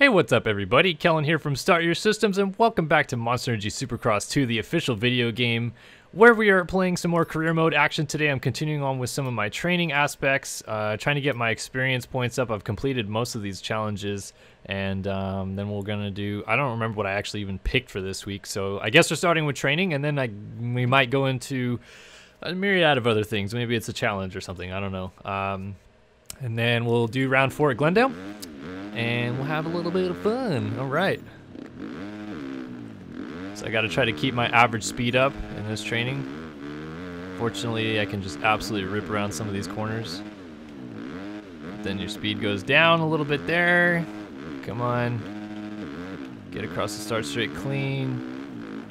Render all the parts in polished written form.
Hey, what's up everybody? Kellen here from Start Your Systems, and welcome back to Monster Energy Supercross 2, the official video game, where we are playing some more career mode action today. I'm continuing on with some of my training aspects, trying to get my experience points up. I've completed most of these challenges, and then we're gonna do, I don't remember what I actually even picked for this week, so I guess we're starting with training, and then we might go into a myriad of other things. Maybe it's a challenge or something, I don't know. And then we'll do round 4 at Glendale, and we'll have a little bit of fun. All right. So I got to try to keep my average speed up in this training. Fortunately, I can just absolutely rip around some of these corners. Then your speed goes down a little bit there. Come on. Get across the start straight clean.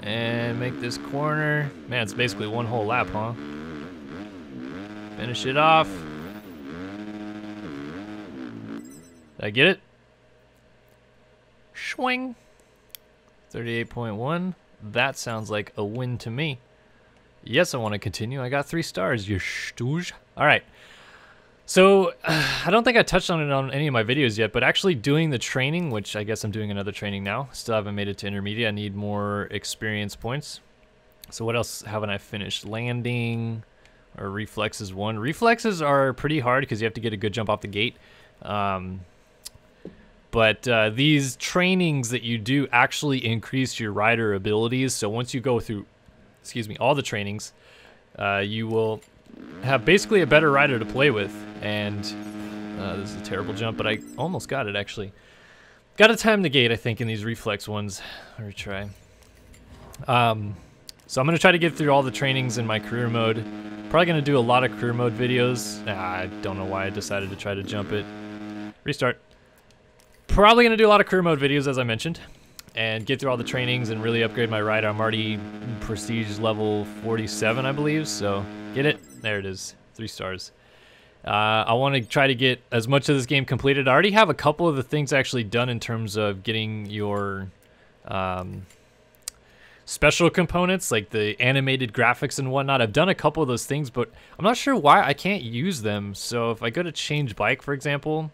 And make this corner. Man, it's basically one whole lap, huh? Finish it off. Did I get it? Swing. 38.1. That sounds like a win to me. Yes, I want to continue. I got 3 stars. You stooge. All right. So, I don't think I touched on it on any of my videos yet, but actually doing the training, which I guess I'm doing another training now. Still haven't made it to intermediate. I need more experience points. So what else haven't I finished? Landing or reflexes 1. Reflexes are pretty hard because you have to get a good jump off the gate. But these trainings that you do actually increase your rider abilities. So once you go through, all the trainings, you will have basically a better rider to play with. And this is a terrible jump, but I almost got it actually. Got to time the gate, I think, in these reflex ones. Let me try. So I'm going to try to get through all the trainings in my career mode. Probably going to do a lot of career mode videos. I don't know why I decided to try to jump it. Restart. Probably going to do a lot of career mode videos, as I mentioned, and get through all the trainings and really upgrade my rider. I'm already prestige level 47, I believe, so get it? There it is, 3 stars. I want to try to get as much of this game completed. I already have a couple of the things actually done in terms of getting your special components, like the animated graphics and whatnot. I've done a couple of those things, but I'm not sure why I can't use them. So if I go to change bike, for example,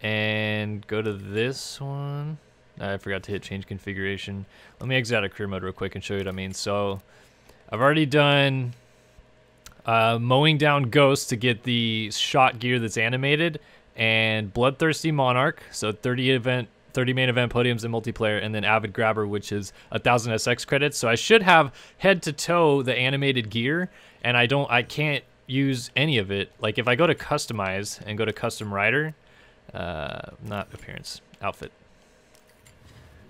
and go to this one. I forgot to hit change configuration. Let me exit out of career mode real quick and show you what I mean. So I've already done mowing down ghosts to get the shot gear that's animated, and bloodthirsty monarch, so 30 main event podiums and multiplayer, and then avid grabber, which is 1,000 SX credits. So I should have head to toe the animated gear, and I can't use any of it. Like if I go to customize and go to custom rider, not appearance, outfit.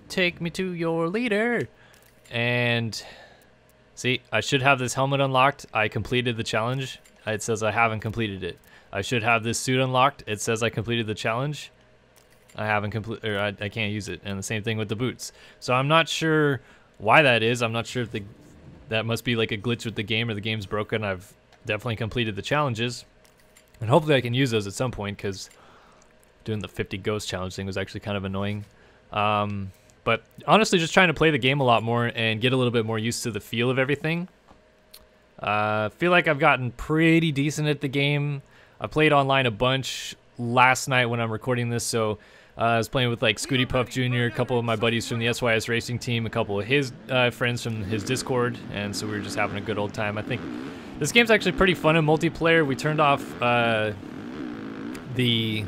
Take me to your leader. And see, I should have this helmet unlocked. I completed the challenge. It says I haven't completed it. I should have this suit unlocked. It says I completed the challenge. I haven't completed, or I can't use it. And the same thing with the boots. So I'm not sure why that is. I'm not sure if that must be like a glitch with the game, or the game's broken. I've definitely completed the challenges, and hopefully I can use those at some point, because doing the 50 ghost challenge thing was actually kind of annoying. But honestly, just trying to play the game a lot more and get a little bit more used to the feel of everything. Feel like I've gotten pretty decent at the game. I played online a bunch last night when I'm recording this, so I was playing with like Scooty Puff Jr., a couple of my buddies from the SYS racing team, a couple of his friends from his Discord, and so we were just having a good old time. I think this game's actually pretty fun in multiplayer. We turned off the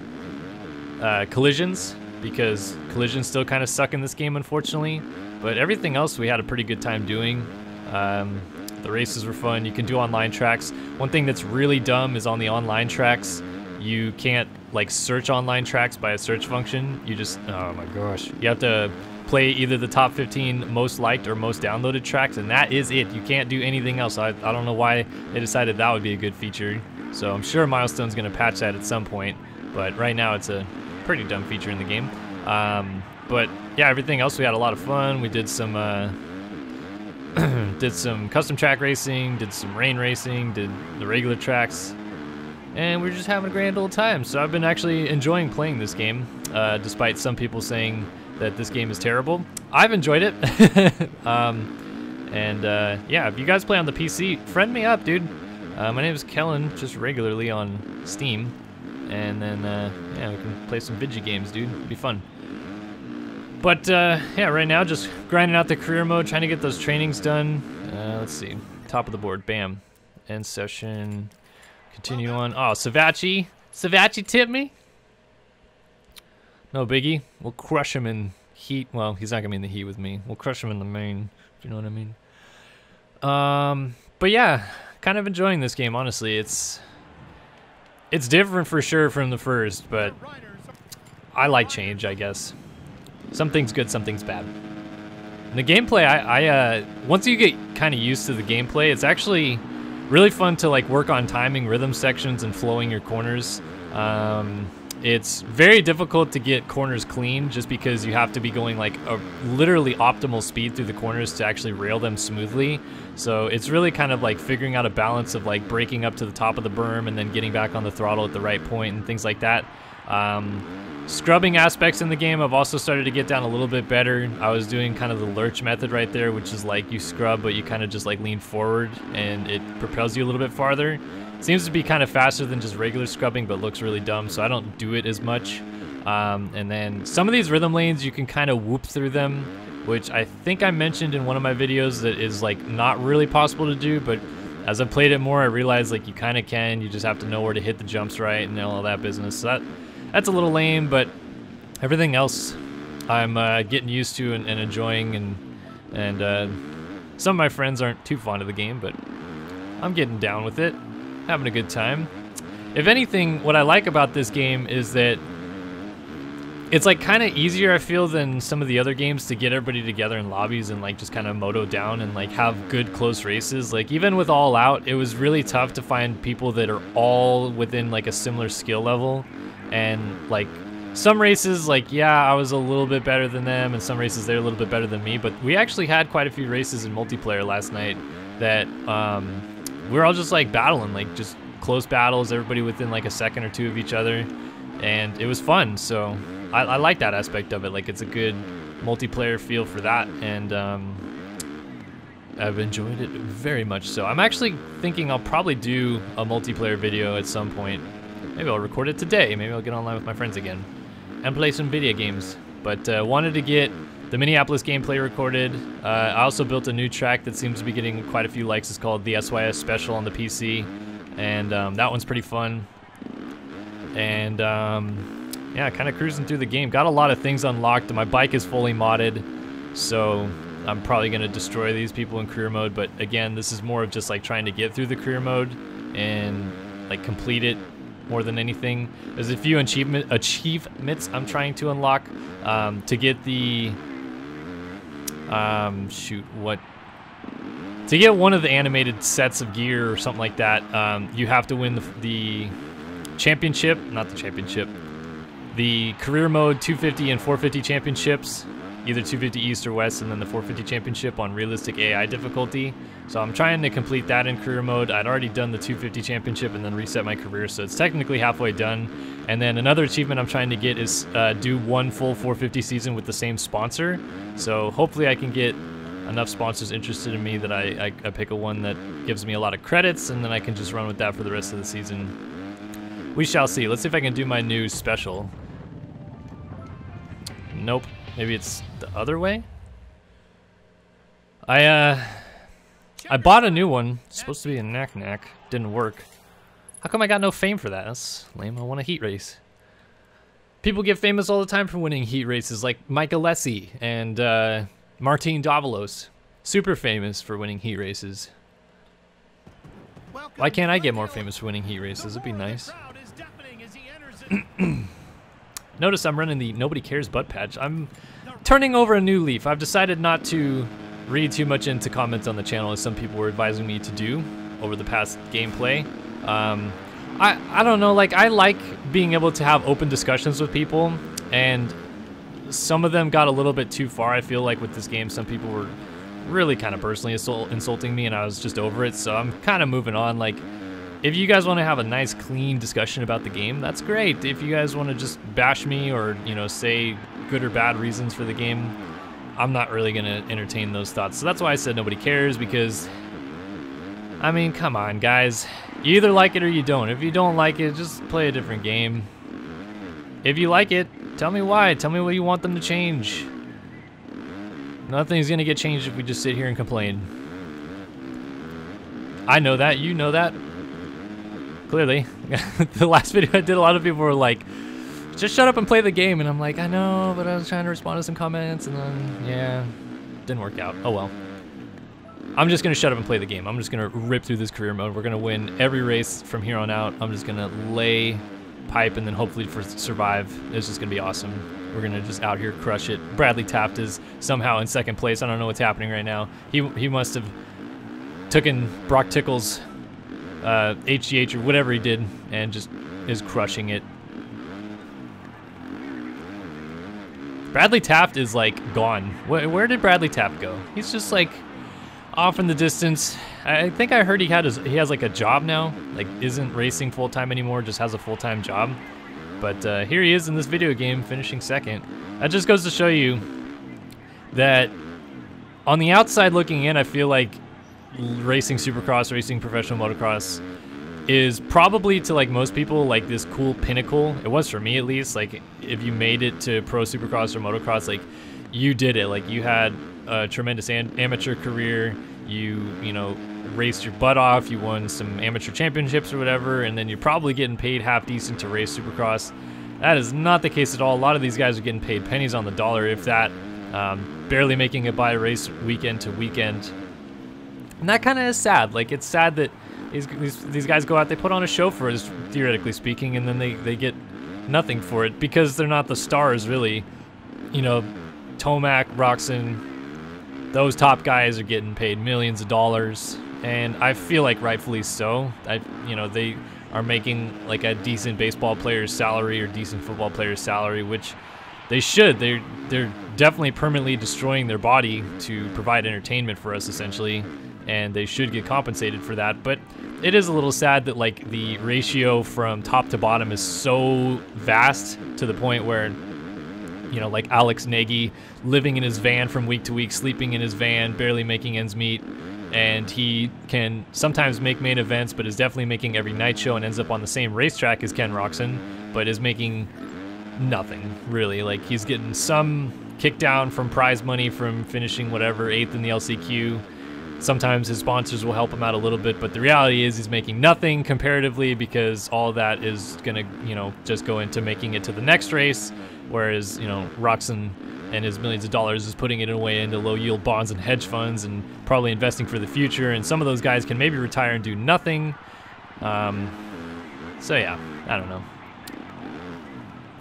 collisions, because collisions still kind of suck in this game, unfortunately, but everything else we had a pretty good time doing. The races were fun. You can do online tracks. One thing that's really dumb is on the online tracks, you can't like search online tracks by a search function. You just, oh my gosh, you have to play either the top 15 most liked or most downloaded tracks, and that is it. You can't do anything else. I don't know why they decided that would be a good feature, so I'm sure Milestone's going to patch that at some point, but right now it's a pretty dumb feature in the game. But yeah, everything else we had a lot of fun. We did some did some custom track racing, did some rain racing, did the regular tracks, and we're just having a grand old time. So I've been actually enjoying playing this game, despite some people saying that this game is terrible. I've enjoyed it. Yeah, if you guys play on the PC, friend me up, dude. My name is Kellen, just regularly on Steam. and then yeah, we can play some video games, dude. It'd be fun. But yeah, right now just grinding out the career mode, trying to get those trainings done. Let's see, top of the board, bam. End session, continue on. Oh, Savachi tipped me. No biggie. We'll crush him in heat. Well, he's not gonna be in the heat with me. We'll crush him in the main, if you know what I mean. But yeah, kind of enjoying this game, honestly. It's different for sure from the first, but I like change, I guess. Something's good, something's bad. And the gameplay, I once you get kind of used to the gameplay, it's actually really fun to like work on timing rhythm sections and flowing your corners. It's very difficult to get corners clean just because you have to be going like a literally optimal speed through the corners to actually rail them smoothly. So it's really kind of like figuring out a balance of like breaking up to the top of the berm and then getting back on the throttle at the right point and things like that. Scrubbing aspects in the game I've also started to get down a little bit better. I was doing kind of the lurch method right there, which is like you scrub but you kind of just like lean forward and it propels you a little bit farther. Seems to be kind of faster than just regular scrubbing, but looks really dumb, so I don't do it as much. And then some of these rhythm lanes, you can kind of whoop through them, which I think I mentioned in one of my videos that is like not really possible to do, but as I played it more, I realized like you kind of can. You just have to know where to hit the jumps right and all that business. So that's a little lame, but everything else I'm getting used to and enjoying, and some of my friends aren't too fond of the game, but I'm getting down with it. Having a good time. If anything, what I like about this game is that it's like kind of easier, I feel, than some of the other games to get everybody together in lobbies and like just kind of moto down and like have good close races. Like even with All Out, it was really tough to find people that are all within like a similar skill level. And like some races, like yeah, I was a little bit better than them, and some races they're a little bit better than me. But we actually had quite a few races in multiplayer last night that we're all just like battling, like just close battles, everybody within like a second or two of each other, and it was fun. So I like that aspect of it. Like it's a good multiplayer feel for that, and I've enjoyed it very much. So I'm actually thinking I'll probably do a multiplayer video at some point. Maybe I'll record it today. Maybe I'll get online with my friends again and play some video games. But wanted to get the Minneapolis gameplay recorded. I also built a new track that seems to be getting quite a few likes. It's called the SYS Special on the PC, and that one's pretty fun. And yeah, kind of cruising through the game. Got a lot of things unlocked. My bike is fully modded, so I'm probably gonna destroy these people in career mode. But again, this is more of just like trying to get through the career mode and like complete it more than anything. There's a few achievements I'm trying to unlock to get the to get one of the animated sets of gear or something like that. You have to win the championship, not the championship, the career mode 250 and 450 championships, either 250 East or West, and then the 450 championship on realistic AI difficulty. So I'm trying to complete that in career mode. I'd already done the 250 championship and then reset my career, so it's technically halfway done. And then another achievement I'm trying to get is do one full 450 season with the same sponsor. So hopefully I can get enough sponsors interested in me that I pick a one that gives me a lot of credits, and then I can just run with that for the rest of the season. We shall see. Let's see if I can do my new special. Nope. Maybe it's the other way? I bought a new one. It's supposed to be a knack-knack. Didn't work. How come I got no fame for that? That's lame. I won a heat race. People get famous all the time for winning heat races, like Mike Alessi and Martin Davalos. Super famous for winning heat races. Why can't I get more famous for winning heat races? It'd be nice. Notice I'm running the Nobody Cares butt patch. I'm turning over a new leaf. I've decided not to read too much into comments on the channel, as some people were advising me to do over the past gameplay. I don't know, like I like being able to have open discussions with people, and some of them got a little bit too far. I feel like with this game, some people were really kind of personally insulting me, and I was just over it, so I'm kind of moving on. Like, if you guys want to have a nice, clean discussion about the game, that's great. If you guys want to just bash me or, you know, say good or bad reasons for the game, I'm not really going to entertain those thoughts. So that's why I said nobody cares, because I mean, come on, guys. You either like it or you don't. If you don't like it, just play a different game. If you like it, tell me why. Tell me what you want them to change. Nothing's gonna get changed if we just sit here and complain. I know that. You know that. Clearly. The last video I did, a lot of people were like, just shut up and play the game. And I'm like, I know, but I was trying to respond to some comments. And then, yeah, didn't work out. Oh, well. I'm just going to shut up and play the game. I'm just going to rip through this career mode. We're going to win every race from here on out. I'm just going to lay pipe and then hopefully survive. It's just going to be awesome. We're going to just out here crush it. Bradley Taft is somehow in second place. I don't know what's happening right now. He must have taken Brock Tickle's HGH or whatever he did and just is crushing it. Bradley Taft is like gone. Where did Bradley Taft go? He's just like off in the distance. I think I heard he has like a job now, like isn't racing full time anymore, just has a full-time job. But here he is in this video game finishing second. That just goes to show you that on the outside looking in, I feel like racing Supercross, racing professional motocross is probably to like most people like this cool pinnacle. It was for me at least. Like if you made it to pro Supercross or motocross, like you did it. Like you had a tremendous amateur career. You know, raced your butt off. You won some amateur championships or whatever, and then you're probably getting paid half decent to race Supercross. That is not the case at all. A lot of these guys are getting paid pennies on the dollar, if that. Barely making it by race weekend to weekend. And that kind of is sad. Like, it's sad that these guys go out, they put on a show for us, theoretically speaking, and then they get nothing for it because they're not the stars, really. You know, Tomac, Roxon, those top guys are getting paid millions of dollars, and I feel like rightfully so. You know, they are making like a decent baseball player's salary or decent football player's salary, which they should. They're definitely permanently destroying their body to provide entertainment for us, essentially, and they should get compensated for that. But it is a little sad that like the ratio from top to bottom is so vast to the point where, you know, like Alex Nagy living in his van from week to week, sleeping in his van, barely making ends meet, and he can sometimes make main events, but is definitely making every night show and ends up on the same racetrack as Ken Roczen, but is making nothing, really. Like, he's getting some kick down from prize money from finishing whatever 8th in the LCQ. Sometimes his sponsors will help him out a little bit, but the reality is he's making nothing comparatively because all of that is gonna, you know, just go into making it to the next race, whereas, you know, Roczen and his millions of dollars is putting it away into low yield bonds and hedge funds and probably investing for the future, and some of those guys can maybe retire and do nothing. So yeah, I don't know.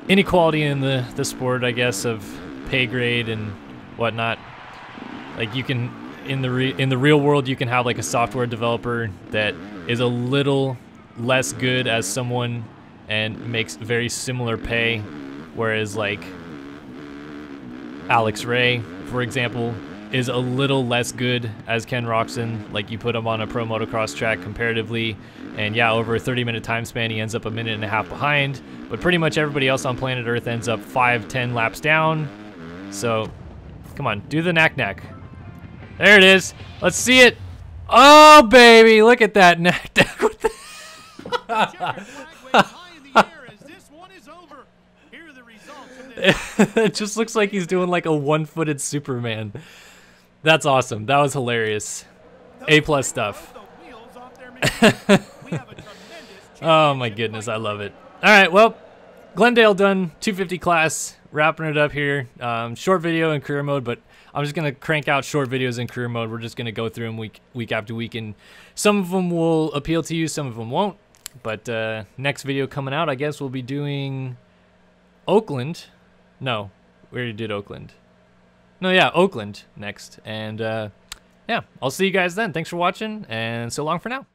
Inequality in the sport, I guess, of pay grade and whatnot. Like, you can in the real world, you can have like a software developer that is a little less good as someone and makes very similar pay, whereas like Alex Ray, for example, is a little less good as Ken Roczen. Like, you put him on a pro motocross track comparatively, and yeah, over a 30-minute time span, he ends up a minute and a half behind, but pretty much everybody else on planet Earth ends up 5-10 laps down. So, come on, do the knack. There it is. Let's see it. Oh, baby, look at that knack. It just looks like he's doing like a one-footed Superman. That's awesome. That was hilarious. A+ stuff. Oh my goodness, I love it. All right, well, Glendale done, 250 class, wrapping it up here. Short video in career mode, but I'm just gonna crank out short videos in career mode. We're just gonna go through them week after week, and some of them will appeal to you, some of them won't. But next video coming out, I guess we'll be doing Oakland. No, we already did Oakland. No, yeah, Oakland next. And yeah, I'll see you guys then. Thanks for watching, and so long for now.